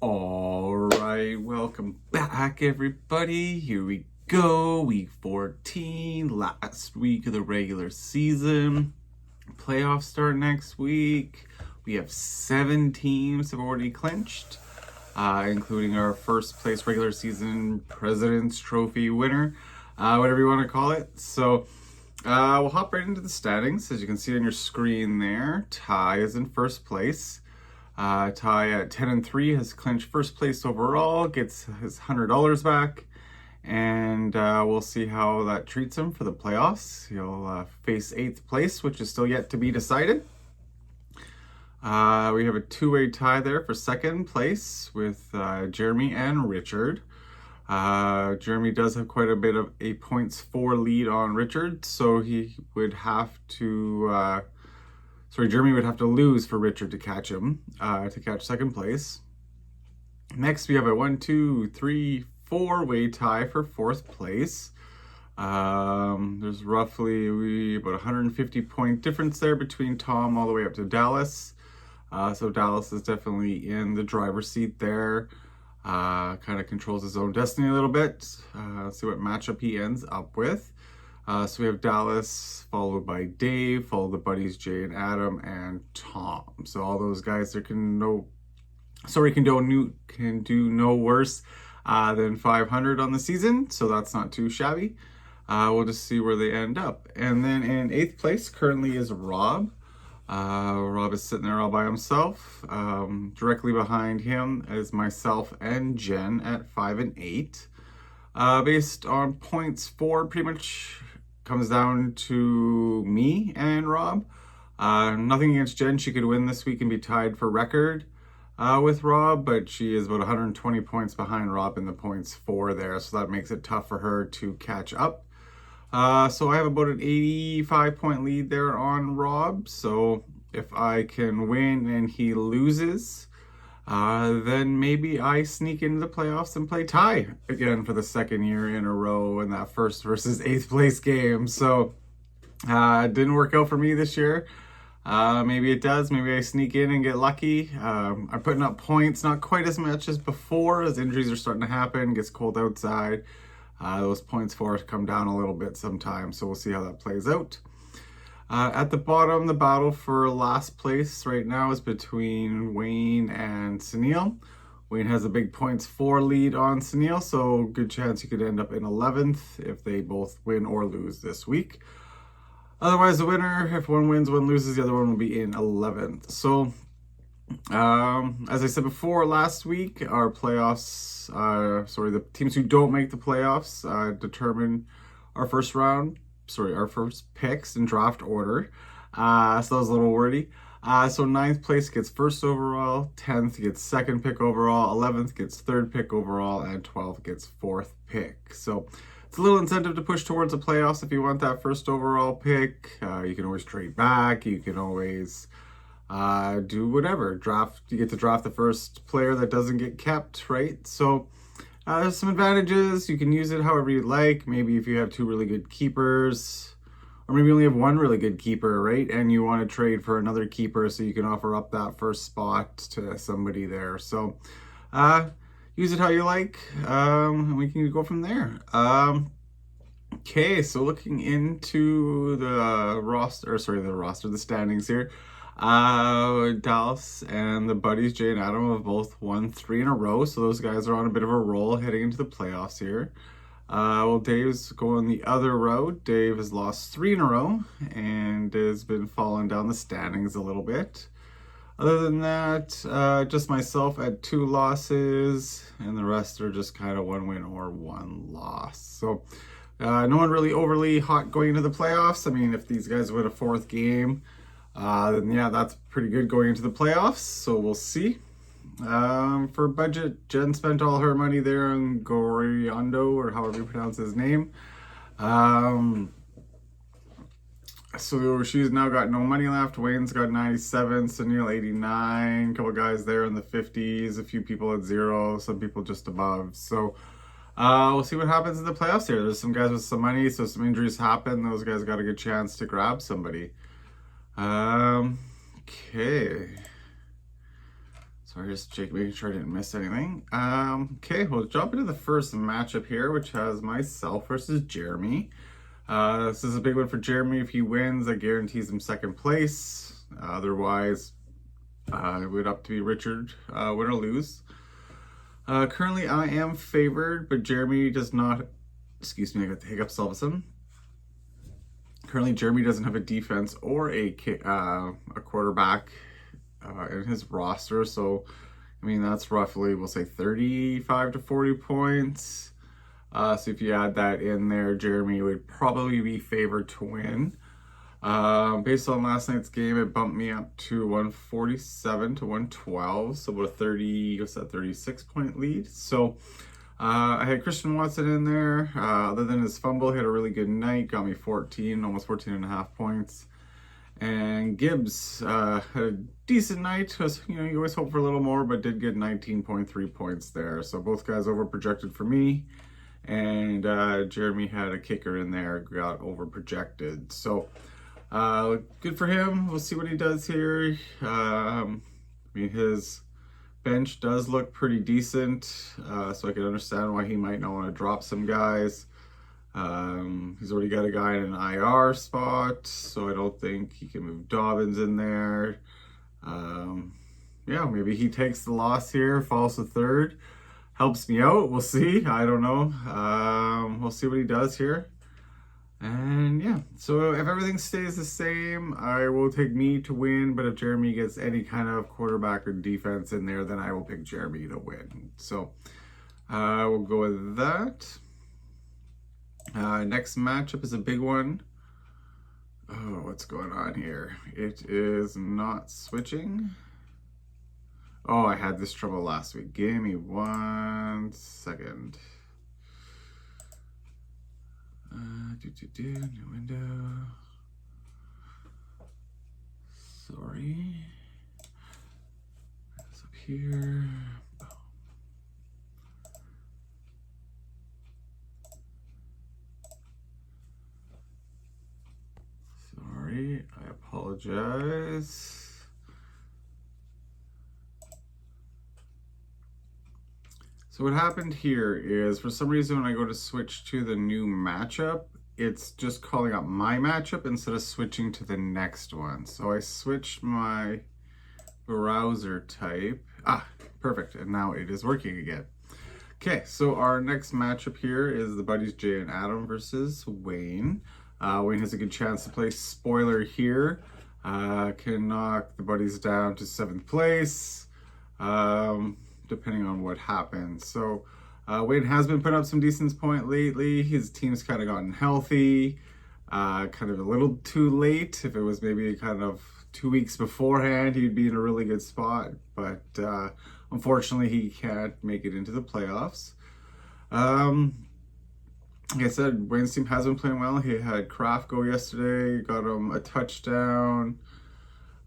All right, welcome back, everybody. Here we go. Week 14, last week of the regular season. Playoffs start next week. We have 7 teams have already clinched, including our first place regular season President's Trophy winner, whatever you want to call it. So we'll hop right into the standings. As you can see on your screen there, Ty is in first place. Ty at 10-3 has clinched first place overall, gets his $100 back, and we'll see how that treats him for the playoffs. He'll face 8th place, which is still yet to be decided. We have a two-way tie there for second place with Jeremy and Richard. Jeremy does have quite a bit of a points for lead on Richard, so he would have to Jeremy would have to lose for Richard to catch him, to catch second place. Next, we have a 4-way tie for fourth place. There's roughly about 150 point difference there between Tom all the way up to Dallas. So Dallas is definitely in the driver's seat there. Kind of controls his own destiny a little bit. See what matchup he ends up with. So we have Dallas, followed by Dave, followed the buddies Jay and Adam, and Tom. So all those guys can do no worse than 500 on the season. So that's not too shabby. We'll just see where they end up. And then in 8th place currently is Rob. Rob is sitting there all by himself. Directly behind him is myself and Jen at 5 and 8. Based on points for, pretty much comes down to me and Rob. Nothing against Jen. She could win this week and be tied for record with Rob, but she is about 120 points behind Rob in the points for there, so that makes it tough for her to catch up. So I have about an 85 point lead there on Rob. So if I can win and he loses, then maybe I sneak into the playoffs and play Ty again for the second year in a row in that first versus 8th place game. So it didn't work out for me this year. Maybe it does. Maybe I sneak in and get lucky. I'm putting up points, not quite as much as before, as injuries are starting to happen, gets cold outside. Those points for us come down a little bit sometimes, so we'll see how that plays out. At the bottom, the battle for last place right now is between Wayne and Sunil. Wayne has a big points for lead on Sunil, so good chance you could end up in 11th if they both win or lose this week. Otherwise, the winner, if one wins, one loses, the other one will be in 11th. So as I said before, last week, our playoffs, the teams who don't make the playoffs determine our first picks in draft order. So that was a little wordy. So 9th place gets first overall, 10th gets second pick overall, 11th gets third pick overall, and 12th gets fourth pick. So it's a little incentive to push towards the playoffs if you want that first overall pick. You can always trade back. You can always do whatever. You get to draft the first player that doesn't get kept, right? So there's some advantages. You can use it however you like. Maybe if you have 2 really good keepers, or maybe you only have 1 really good keeper, right? And you want to trade for another keeper so you can offer up that first spot to somebody there. So use it how you like, and we can go from there. Okay, so looking into the standings here. Dallas and the buddies Jay and Adam have both won 3 in a row, so those guys are on a bit of a roll heading into the playoffs here. Well, Dave's going the other route. Dave has lost 3 in a row and has been falling down the standings a little bit. Other than that, just myself at 2 losses, and the rest are just kind of 1 win or 1 loss. So no one really overly hot going into the playoffs. I mean, if these guys win a 4th game, then yeah, that's pretty good going into the playoffs, so we'll see. For budget, Jen spent all her money there on Goriondo, or however you pronounce his name. So she's now got no money left. Wayne's got 97, Sunil 89, a couple guys there in the 50s, a few people at 0, some people just above. So we'll see what happens in the playoffs here. There's some guys with some money, so some injuries happen. Those guys got a good chance to grab somebody. Okay. So Sorry, just making sure I didn't miss anything. Okay, we'll jump into the first matchup here, which has myself versus Jeremy. This is a big one for Jeremy. If he wins, that guarantees him second place. Otherwise, it would up to be Richard, win or lose. Currently, I am favored, but Jeremy does not. Excuse me, I got the hiccups all of a sudden. Currently, Jeremy doesn't have a defense or a quarterback in his roster, so I mean that's roughly, we'll say 35 to 40 points. So if you add that in there, Jeremy would probably be favored to win. Based on last night's game, it bumped me up to 147 to 112, so about a 36 point lead. So I had Christian Watson in there. Other than his fumble, he had a really good night, got me 14, almost 14 and a half points. And Gibbs had a decent night. You always hope for a little more, but did get 19.3 points there. So both guys over projected for me. And Jeremy had a kicker in there, got over projected. So good for him. We'll see what he does here. I mean, his bench does look pretty decent, so I can understand why he might not want to drop some guys. He's already got a guy in an IR spot, so I don't think he can move Dobbins in there. Yeah, maybe he takes the loss here, falls to third, helps me out. We'll see. I don't know. We'll see what he does here. And yeah, so if everything stays the same, I will take me to win. But if Jeremy gets any kind of quarterback or defense in there, then I will pick Jeremy to win. So we'll go with that. Next matchup is a big one. Oh, what's going on here? It is not switching. Oh, I had this trouble last week. Give me 1 second. New window. Sorry. It's up here. Sorry, I apologize. So what happened here is, for some reason, when I go to switch to the new matchup, it's just calling up my matchup instead of switching to the next one. So I switched my browser type. Perfect. And now it is working again. Okay, so our next matchup here is the buddies Jay and Adam versus Wayne. Wayne has a good chance to play spoiler here. Can knock the buddies down to 7th place, depending on what happens. So Wayne has been putting up some decent point lately. His team's kind of gotten healthy, kind of a little too late. If it was maybe kind of 2 weeks beforehand, he'd be in a really good spot. But unfortunately, he can't make it into the playoffs. Like I said, Wayne's team has been playing well. He had Kraft go yesterday, got him a touchdown.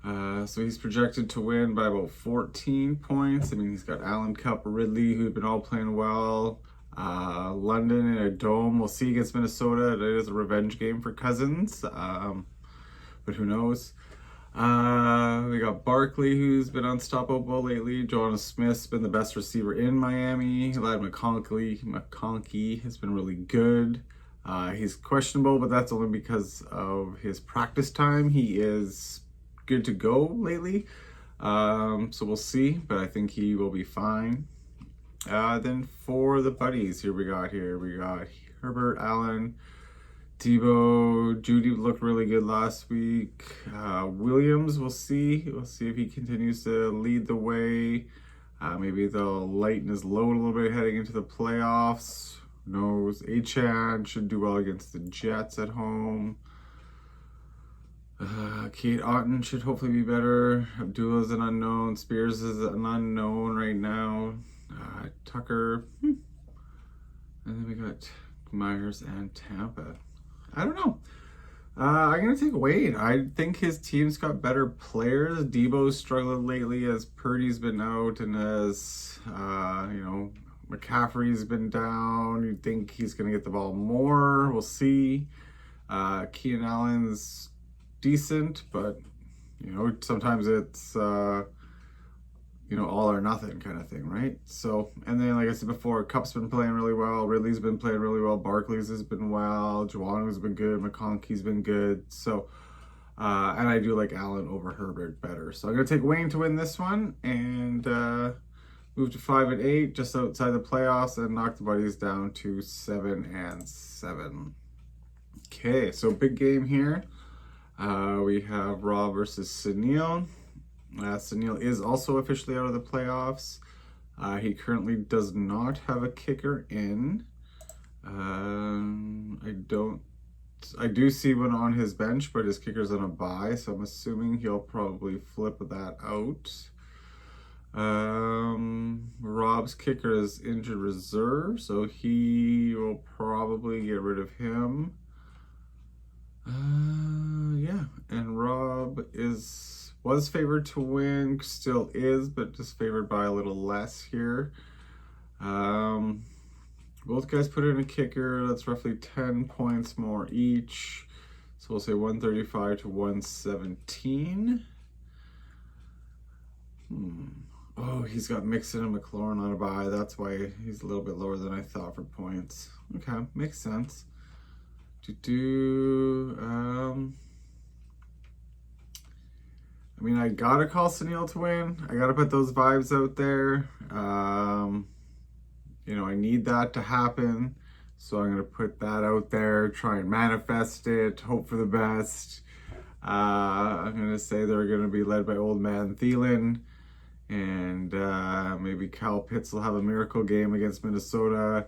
So he's projected to win by about 14 points. I mean, he's got Allen, Cup, Ridley, who've been all playing well. London in a dome. We'll see against Minnesota. It is a revenge game for Cousins, but who knows? We got Barkley, who's been unstoppable lately. Jonas Smith's been the best receiver in Miami. Lad McConkey has been really good. He's questionable, but that's only because of his practice time. He is good to go lately. So we'll see, but I think he will be fine. Then for the buddies, we got Herbert, Allen, Debo, Judy looked really good last week. Williams, we'll see. We'll see if he continues to lead the way. Maybe they'll lighten his load a little bit heading into the playoffs. Who knows? Achane should do well against the Jets at home. Kate Otten should hopefully be better. Abdullah's an unknown. Spears is an unknown right now. Tucker. And then we got Myers and Tampa. I don't know. I'm going to take Wade. I think his team's got better players. Debo's struggled lately as Purdy's been out and as, McCaffrey's been down. You'd think he's going to get the ball more. We'll see. Keenan Allen's decent, but, sometimes it's, all or nothing kind of thing, right? So, and then like I said before, Cup's been playing really well, Ridley's been playing really well, Barkley's has been well, Joanna's been good, McConkey's been good. So, and I do like Allen over Herbert better. So I'm gonna take Wayne to win this one and move to 5 and 8, just outside the playoffs, and knock the buddies down to 7 and 7. Okay, so big game here. We have Rob versus Sunil. Sunil is also officially out of the playoffs. He currently does not have a kicker in. I do see one on his bench, but his kicker's on a bye, so I'm assuming he'll probably flip that out. Rob's kicker is injured reserve, so he will probably get rid of him. Yeah, and Rob was favored to win, still is, but just favored by a little less here. Both guys put in a kicker. That's roughly 10 points more each. So we'll say 135 to 117. Oh, he's got Mixon and McLaurin on a bye. That's why he's a little bit lower than I thought for points. Okay, makes sense. I mean, I gotta call Sunil to win. I gotta put those vibes out there. I need that to happen. So I'm gonna put that out there, try and manifest it, hope for the best. I'm gonna say they're gonna be led by old man Thielen. And maybe Kyle Pitts will have a miracle game against Minnesota.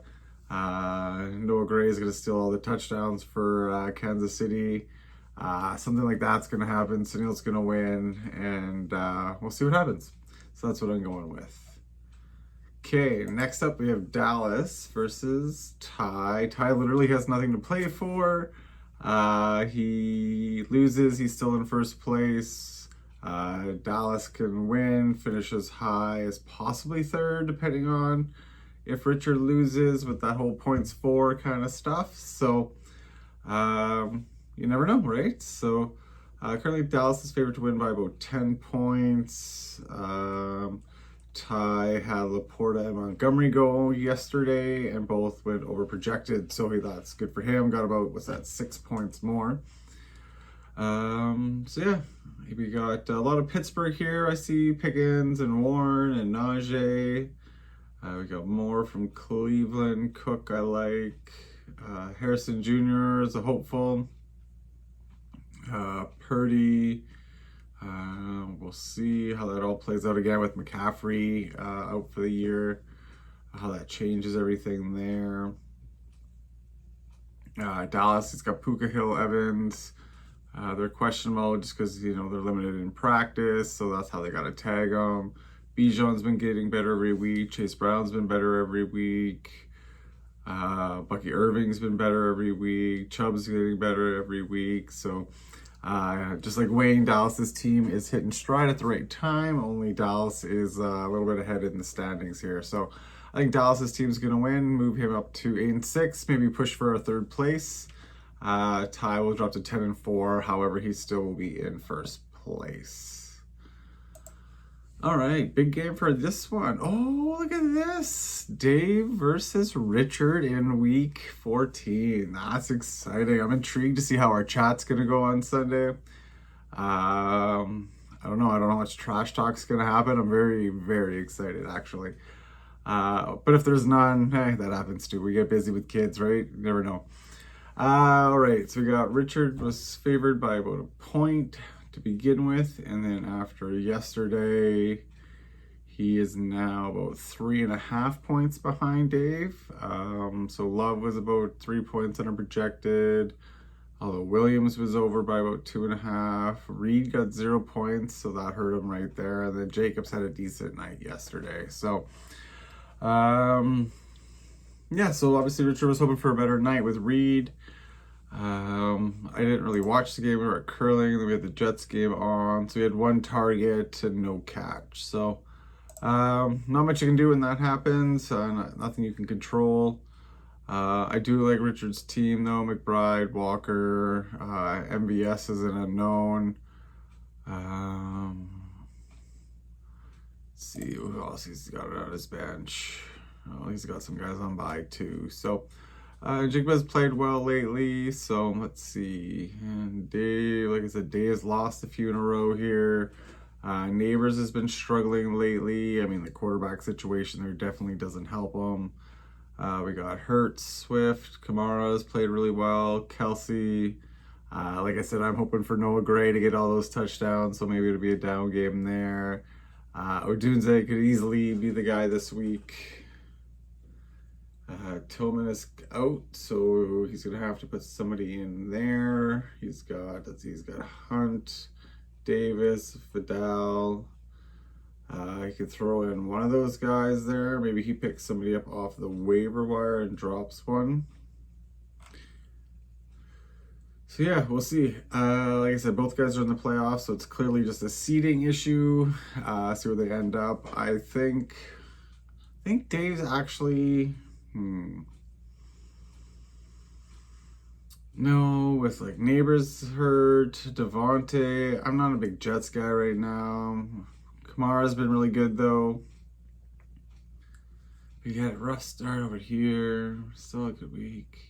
Noah Gray is going to steal all the touchdowns for Kansas City. Something like that's going to happen. Sunil's going to win, and we'll see what happens. So that's what I'm going with. Okay, next up we have Dallas versus Ty. Ty literally has nothing to play for. He loses. He's still in first place. Dallas can win, finish as high as possibly third, depending on if Richard loses with that whole points for kind of stuff. So you never know, right? So currently Dallas is favored to win by about 10 points. Ty had Laporta and Montgomery go yesterday, and both went over projected, so that's good for him. Got about 6 points more. So yeah, we got a lot of Pittsburgh here. I see Pickens and Warren and Najee. We got more from Cleveland. Cook I like. Harrison Jr. is a hopeful. Purdy. We'll see how that all plays out again with McCaffrey out for the year. How that changes everything there. Dallas has got Puka, Hill, Evans. They're questionable just because, they're limited in practice, so that's how they got to tag them. Bijan's been getting better every week. Chase Brown's been better every week. Bucky Irving's been better every week. Chubb's getting better every week. So just like Wayne, Dallas's team is hitting stride at the right time. Only Dallas is a little bit ahead in the standings here. So I think Dallas's team's going to win, move him up to 8 and 6, maybe push for a third place. Ty will drop to 10 and 4. However, he still will be in first place. All right, big game for this one. Oh, look at this. Dave versus Richard in week 14. That's exciting. I'm intrigued to see how our chat's going to go on Sunday. I don't know how much trash talk's going to happen. I'm very, very excited, actually. But if there's none, hey, that happens too. We get busy with kids, right? You never know. All right, so we got Richard was favored by about a point to begin with, and then after yesterday, he is now about 3.5 points behind Dave. So Love was about 3 points under projected, although Williams was over by about 2.5. Reed got 0 points, so that hurt him right there. And then Jacobs had a decent night yesterday. So, yeah, so obviously Richard was hoping for a better night with Reed. I didn't really watch the game. We were at curling, then we had the Jets game on. So we had 1 target and no catch. So not much you can do when that happens. Nothing you can control. I do like Richard's team though. McBride, Walker, MVS is an unknown. see who else he's got on his bench. Oh, he's got some guys on bye too. So Jigba's played well lately. So let's see. And Dave, like I said, Dave has lost a few in a row here. Neighbors has been struggling lately. I mean, the quarterback situation there definitely doesn't help him. We got Hurts, Swift, Kamara's played really well. Kelsey. Like I said, I'm hoping for Noah Gray to get all those touchdowns, so maybe it'll be a down game there. Odunze could easily be the guy this week. Tillman is out, so he's gonna have to put somebody in there. He's got Hunt, Davis, Vidal. He could throw in one of those guys there. Maybe he picks somebody up off the waiver wire and drops one. So yeah, we'll see. Like I said, both guys are in the playoffs, so it's clearly just a seeding issue. See where they end up. I think Dave's actually. No, with like Neighbors hurt, Devontae. I'm not a big Jets guy right now. Kamara's been really good though. We got a rough start over here. Still a good week.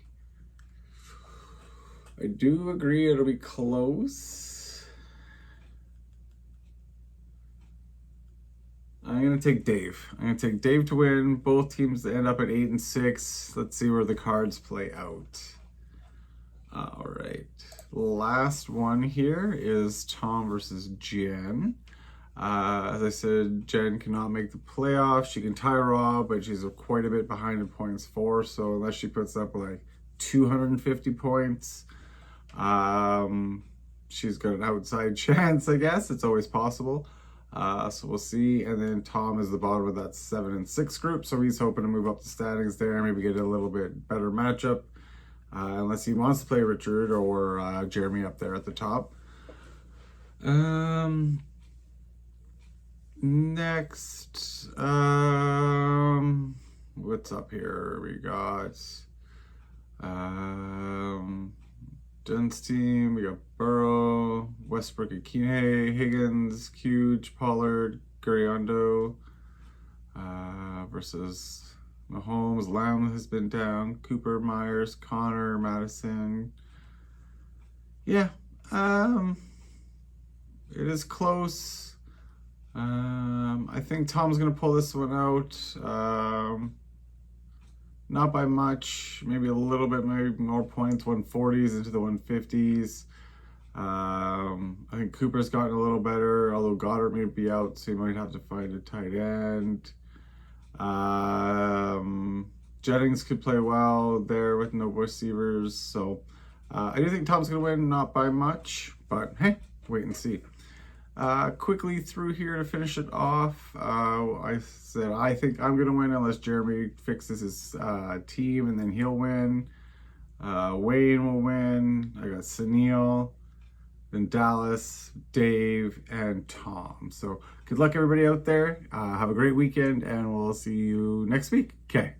I do agree it'll be close. I'm going to take Dave. I'm going to take Dave to win. Both teams end up at 8 and 6. Let's see where the cards play out. All right. Last one here is Tom versus Jen. As I said, Jen cannot make the playoffs. She can tie Rob, but she's quite a bit behind in points for. So unless she puts up like 250 points, she's got an outside chance, I guess. It's always possible. So we'll see. And then Tom is the bottom of that 7 and 6 group. So he's hoping to move up the standings there, maybe get a little bit better matchup. Unless he wants to play Richard or Jeremy up there at the top. Next, what's up here? We got Jen's team. We got Burrow, Westbrook, Akine, Higgins, Huge, Pollard, Guriondo versus Mahomes. Lamb has been down. Cooper, Myers, Connor, Madison. Yeah, it is close. I think Tom's gonna pull this one out. Not by much, maybe a little bit, maybe more points, 140s into the 150s. I think Cooper's gotten a little better, although Goddard may be out, so he might have to find a tight end. Jennings could play well there with no receivers, so I do think Tom's gonna win, not by much, but hey, wait and see. Quickly through here to finish it off. I said I think I'm gonna win unless Jeremy fixes his team, and then he'll win. Wayne will win. I got Sunil, then Dallas, Dave, and Tom. So good luck everybody out there. Have a great weekend, and we'll see you next week. Okay.